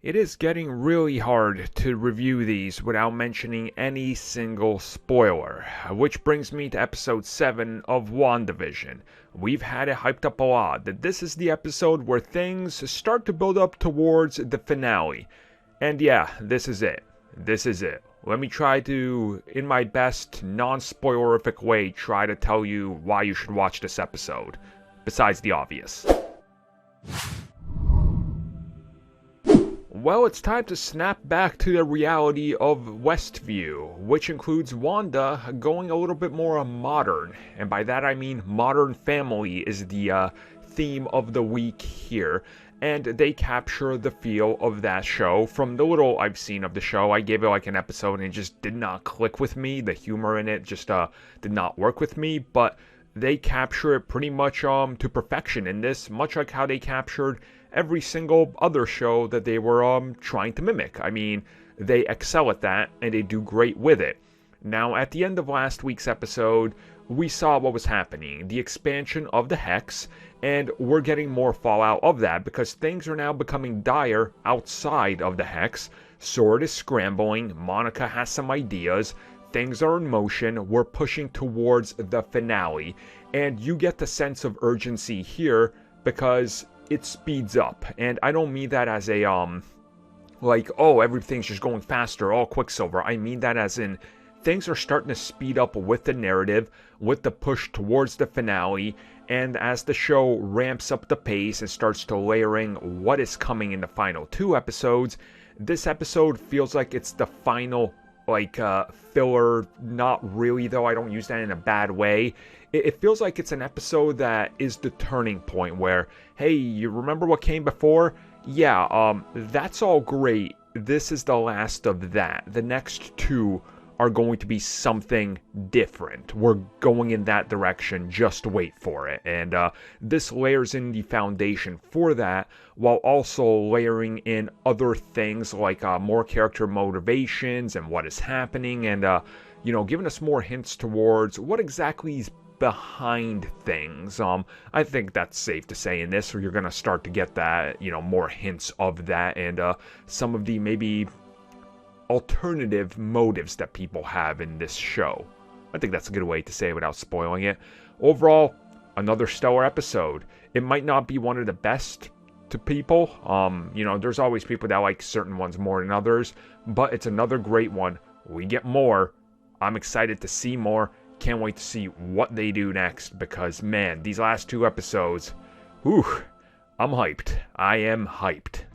It is getting really hard to review these without mentioning any single spoiler, which brings me to episode 7 of WandaVision. We've had it hyped up a lot that this is the episode where things start to build up towards the finale. And yeah, this is it. This is it. Let me try to, in my best non-spoilerific way, try to tell you why you should watch this episode, besides the obvious. Well, it's time to snap back to the reality of Westview, which includes Wanda going a little bit more modern. And by that I mean Modern Family is the theme of the week here. And they capture the feel of that show. From the little I've seen of the show, I gave it like an episode and it just did not click with me. The humor in it just did not work with me. But they capture it pretty much to perfection in this, much like how they captured every single other show that they were trying to mimic. I mean, they excel at that and they do great with it. Now, at the end of last week's episode, we saw what was happening, the expansion of the Hex, and we're getting more fallout of that because things are now becoming dire outside of the Hex. Sword is scrambling, Monica has some ideas, things are in motion, we're pushing towards the finale, and you get the sense of urgency here because it speeds up. And I don't mean that as a like, oh, everything's just going faster, all Quicksilver. I mean that as in things are starting to speed up with the narrative, with the push towards the finale, and as the show ramps up the pace and starts to layering what is coming in the final 2 episodes, this episode feels like it's the final filler. Not really, though. I don't use that in a bad way. It feels like it's an episode that is the turning point where, hey, you remember what came before? Yeah, that's all great. This is the last of that. The next 2 are going to be something different. We're going in that direction. Just wait for it. And this layers in the foundation for that, while also layering in other things like more character motivations and what is happening, and giving us more hints towards what exactly is behind things. I think that's safe to say in this, where you're going to start to get that, more hints of that, and some of the maybe alternative motives that people have in this show. I think that's a good way to say it without spoiling it. Overall, another stellar episode. It might not be one of the best to people. There's always people that like certain ones more than others, but it's another great one. We get more. I'm excited to see more. Can't wait to see what they do next because, man, these last 2 episodes, I'm hyped. I am hyped.